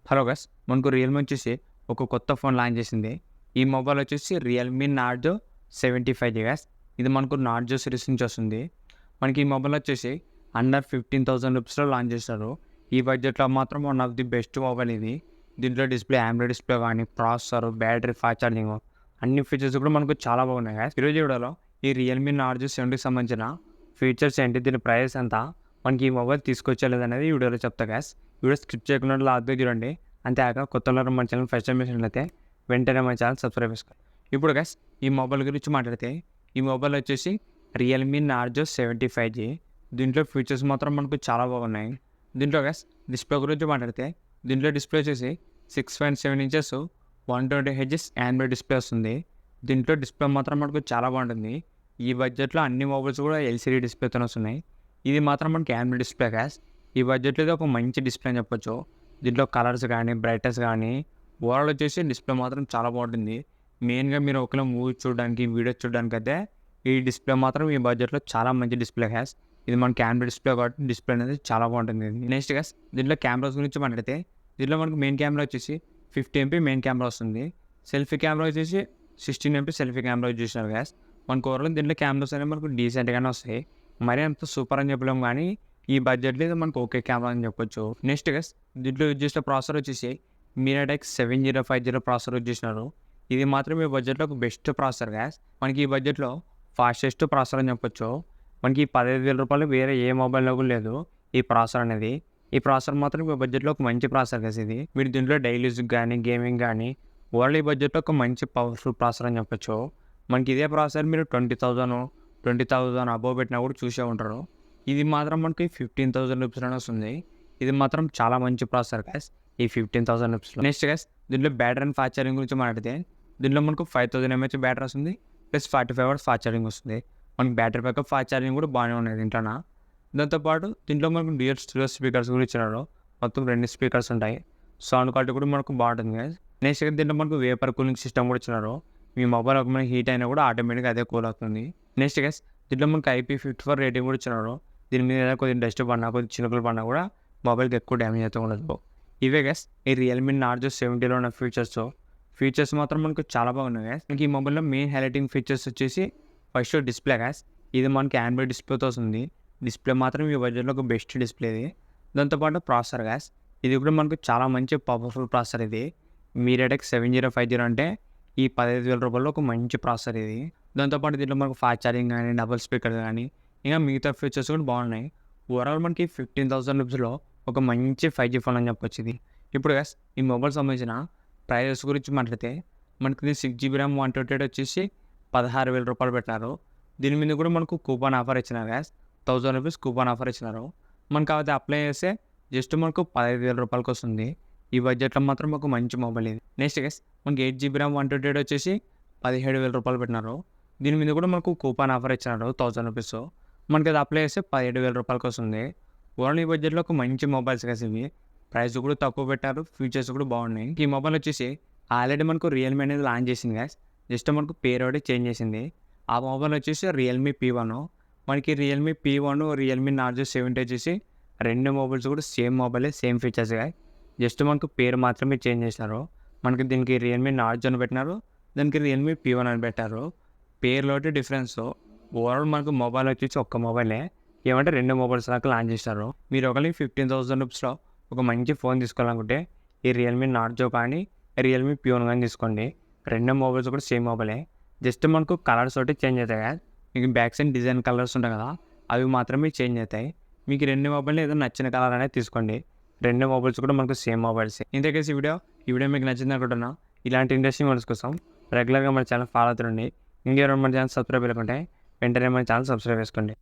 Hello guys, మనకు Realme వచ్చేసి ఒక కొత్త ఫోన్ లాంచ్ చేసింది. ఈ మొబైల్ వచ్చేసి రియల్‌మీ నార్జో 75 గైస్. ఇది మనకు నార్జో సిరీస్ నుంచి వస్తుంది. మనకి ఈ మొబైల్ వచ్చేసి అండర్ 15,000 రూపీస్‌లో లాంచ్ చేశారు. ఈ బడ్జెట్‌లో మాత్రం one of the best mobile ఇది. దీంట్లో డిస్ప్లే ఆండ్రాయిడ్ డిస్ప్లే కానీ, ప్రాసెసర్, బ్యాటరీ, ఫాస్ట్ ఛార్జింగ్ అన్ని ఫీచర్స్ కూడా మనకు చాలా బాగున్నాయి గైస్. ఈరోజు వీడియోలో ఈ రియల్‌మీ నార్జో 70కి సంబంధించిన ఫీచర్స్ ఏంటి, దీని ప్రైస్ ఎంత, మనకి ఈ మొబైల్ తీసుకొచ్చలేదు అనేది ఈ వీడియోలో చెప్తా గైస్. వీడియో స్కిప్ చేయకుండా లాస్ట్ దాకా చూడండి. అంతేకాక కొత్త వాళ్ళు మన ఛానల్ ఫస్ట్ టైం చూసినట్లయితే వెంటనే మన ఛానల్ సబ్స్క్రైబ్ చేసుకోండి. ఇప్పుడు గైస్ ఈ మొబైల్ గురించి మాట్లాడితే, ఈ మొబైల్ వచ్చేసి రియల్మీ నార్జో 75G. దీంట్లో ఫీచర్స్ మాత్రం మనకు చాలా బాగున్నాయి. దీంట్లో గైస్ డిస్ప్లే గురించి మాట్లాడితే, దీంట్లో డిస్ప్లే వచ్చేసి 6.7 ఇంచెస్ 120 Hz ఆండ్రాయిడ్ డిస్ప్లే వస్తుంది. దీంట్లో డిస్ప్లే మాత్రం మనకు చాలా బాగుంటుంది. ఈ బడ్జెట్లో అన్ని మొబైల్స్ కూడా ఎల్సీడీ డిస్ప్లేతో వస్తున్నాయి. ఇది మాత్రం మనకి ఆండ్రాయిడ్ డిస్ప్లే గ్యాస్. ఈ బడ్జెట్లో ఇది ఒక మంచి డిస్ప్లే అని చెప్పొచ్చు. దీంట్లో కలర్స్ కానీ, బ్రైట్నెస్ కానీ, ఓవరాల్ వచ్చేసి డిస్ప్లే మాత్రం చాలా బాగుంటుంది. మెయిన్గా మీరు ఒకవేళ మూవీ చూడడానికి, వీడియోస్ చూడడానికి అయితే ఈ డిస్ప్లే మాత్రం ఈ బడ్జెట్లో చాలా మంచి డిస్ప్లే గ్యాస్. ఇది మనకి ఆండ్రాయిడ్ డిస్ప్లే కాబట్టి డిస్ప్లే అనేది చాలా బాగుంటుంది. నెక్స్ట్ గ్యాస్ దీంట్లో కెమెరాస్ గురించి మాట్లాడితే, దీంట్లో మనకు మెయిన్ కెమెరా వచ్చేసి 50 MP మెయిన్ కెమెరా వస్తుంది. సెల్ఫీ కెమెరా వచ్చేసి 16 MP సెల్ఫీ కెమెరా యూజ్ చేసినారు గ్యాస్. మనకు ఓవరాల్ దీంట్లో కెమెరాస్ అనేవి మనకు డీసెంట్గానే వస్తాయి. మరీ అంత సూపర్ అని చెప్పలేము, కానీ ఈ బడ్జెట్లో ఇది మనకు ఓకే కెమెరా అని చెప్పొచ్చు. నెక్స్ట్ గైస్ దీంట్లో యూజ్ చేసిన ప్రాసెసర్ వచ్చేసి మీరాటెక్ 7050 ప్రాసెసర్ యూజ్ చేసినారు. ఇది మాత్రం ఈ బడ్జెట్లో ఒక బెస్ట్ ప్రాసెసర్ గ్యాస్. మనకి ఈ బడ్జెట్లో ఫాస్టెస్ట్ ప్రాసెసర్ అని చెప్పొచ్చు. మనకి 15,000 రూపాయలు వేరే ఏ మొబైల్లో కూడా లేదు ఈ ప్రాసెసర్ అనేది. ఈ ప్రాసెసర్ మాత్రం ఈ బడ్జెట్లో ఒక మంచి ప్రాసెసర్ గ్యాస్ ఇది. మీరు దీంట్లో డైలీ యూజ్ కానీ, గేమింగ్ కానీ, ఓన్లీ ఈ బడ్జెట్లో ఒక మంచి పవర్ఫుల్ ప్రాసెసర్ అని చెప్పొచ్చు. మనకి ఇదే ప్రాసెసర్ మీరు 20,000 అబోవ్ పెట్టినా కూడా చూసే ఉంటారు. ఇది మాత్రం మనకి 15,000 రూపీస్లోనే వస్తుంది. ఇది మాత్రం చాలా మంచి ప్రాసెసర్ గ్యాస్ ఈ 15,000 రూపీస్లో. నెక్స్ట్ గ్యాస్ దీంట్లో బ్యాటరీ అండ్ ఫాస్ట్ ఛార్జింగ్ గురించి మాట్లాడితే, దీంట్లో మనకు 5000 mAh బ్యాటరీ వస్తుంది, ప్లస్ 45 hours ఫాస్ట్ ఛార్జింగ్ వస్తుంది. మనకి బ్యాటరీ బ్యాకప్, ఫాస్ట్ ఛార్జింగ్ కూడా బాగానే ఉన్నాయి దీంట్లోన. దాంతోపాటు దీంట్లో మనకు డ్యూయల్ స్టీరియో స్పీకర్స్ కూడా ఇచ్చినారు. మొత్తం 2 స్పీకర్స్ ఉంటాయి. సౌండ్ క్వాలిటీ కూడా మనకు బాగుంటుంది గ్యాస్. నెక్స్ట్ దీంట్లో మనకు వేపర్ కూలింగ్ సిస్టమ్ కూడా ఇచ్చినారు. మీ మొబైల్ ఒక మనకి హీట్ అయినా కూడా ఆటోమేటిక్గా అదే కూల్ అవుతుంది. నెక్స్ట్ గైస్ దీంట్లో మనకి IP54 రేటింగ్ కూడా ఇచ్చినారు. దీని మీద ఏదైనా కొద్దిగా డస్ట్ పడినా, కొద్దిగా చినుకులు పడినా కూడా మొబైల్కి ఎక్కువ డ్యామేజ్ అయితే ఉండదు. ఇవే గైస్ ఈ రియల్మీ నార్జో 70లో ఉన్న ఫీచర్స్ మాత్రం మనకు చాలా బాగున్నాయి గైస్. మనకి ఈ మొబైల్లో మెయిన్ హైలైటింగ్ ఫీచర్స్ వచ్చేసి ఫస్ట్ డిస్ప్లే గైస్. ఇది మనకి ఆండ్రాయిడ్ డిస్ప్లేతో వస్తుంది. డిస్ప్లే మాత్రం ఈ బడ్జెట్లో ఒక బెస్ట్ డిస్ప్లే ఇది. దాంతోపాటు ప్రాసెసర్ గైస్, ఇది కూడా మనకు చాలా మంచి పవర్ఫుల్ ప్రాసెసర్ ఇది. మీరాటెక్ 7050 అంటే ఈ 15,000 రూపాయల్లో ఒక మంచి ప్రాసెసర్ ఇది. దాంతోపాటు దీంట్లో మనకు ఫాస్ట్ ఛార్జింగ్ కానీ, డబుల్ స్పీకర్ కానీ, ఇంకా మిగతా ఫీచర్స్ కూడా బాగున్నాయి. ఓవరాల్ మనకి 15,000 రూపీస్లో ఒక మంచి 5G ఫోన్ అని చెప్పొచ్చు ఇది. ఇప్పుడు గైస్ ఈ మొబైల్ సంబంధించిన ప్రైజెస్ గురించి మాట్లాడితే, మనకి 6GB RAM 128 వచ్చేసి 16,000 రూపాయలు పెట్టినారు. దీని మీద కూడా మనకు కూపన్ ఆఫర్ ఇచ్చినారు గైస్. 1000 రూపీస్ కూపన్ ఆఫర్ ఇచ్చినారు. మనకు అది అప్లై చేస్తే జస్ట్ మనకు 15,000 రూపాయలకి వస్తుంది. ఈ బడ్జెట్లో మాత్రం ఒక మంచి మొబైల్ ఇది. నెక్స్ట్ గైస్ మనకి 8GB RAM 128 వచ్చేసి 17,000 రూపాయలు పెట్టినారు. దీని మీద కూడా మనకు కూపన్ ఆఫర్ ఇచ్చినారు 1000 రూపీస్. మనకి అది అప్లై చేస్తే 17,000 రూపాయలకి వస్తుంది. ఓన్లీ ఈ బడ్జెట్లో ఒక మంచి మొబైల్స్ గైస్ ఇవి. ప్రైస్ కూడా తక్కువ పెట్టారు, ఫీచర్స్ కూడా బాగున్నాయి. ఈ మొబైల్ వచ్చేసి ఆల్రెడీ మనకు రియల్మీ అనేది లాంచ్ చేసింది గైస్. జస్ట్ మనకు పేరు ఒకటి చేంజ్ చేసింది. ఆ మొబైల్ వచ్చేసి రియల్మీ P1. మనకి రియల్మీ P1, రియల్మీ నార్జో 70 వచ్చేసి రెండు మొబైల్స్ కూడా సేమ్ మొబైలే, సేమ్ ఫీచర్స్ గాయ్. జస్ట్ మనకు పేరు మాత్రమే చేంజ్ చేసినారు. మనకి దీనికి రియల్మీ నార్జో అని పెట్టినారు, దానికి రియల్మీ P1 అని పెట్టారు. పేరులోటి డిఫరెన్స్. ఓవరాల్ మనకు మొబైల్ వచ్చేసి ఒక్క మొబైలే, ఏమంటే రెండు మొబైల్స్ దాకా లాంచ్ చేస్తారు. మీరు ఒకరికి 15,000 రూపీస్లో ఒక మంచి ఫోన్ తీసుకోవాలనుకుంటే ఈ రియల్మీ నార్జో కానీ, రియల్మీ P1 కానీ తీసుకోండి. రెండు మొబైల్స్ కూడా సేమ్ మొబైలే, జస్ట్ మనకు కలర్స్ ఒకటి చేంజ్ అవుతాయి కదా. మీకు బ్యాక్ సైడ్ డిజైన్ కలర్స్ ఉంటాయి కదా, అవి మాత్రమే చేంజ్ అవుతాయి. మీకు రెండు మొబైల్ ఏదో నచ్చిన కలర్ అనేది తీసుకోండి. రెండు మొబైల్స్ కూడా మనకు సేమ్ మొబైల్స్. ఇంతకేసి ఈ వీడియో మీకు నచ్చింది అనుకుంటున్నా. ఇలాంటి ఇంట్రెస్టింగ్ వీడియోస్ కోసం రెగ్యులర్గా మన ఛానల్ ఫాలో అవుతుండండి. ఇంకెవరైనా మన ఛానల్ సబ్స్క్రైబ్ చేసుకుంటే వెంటనే మన ఛానల్ సబ్స్క్రైబ్ చేసుకోండి.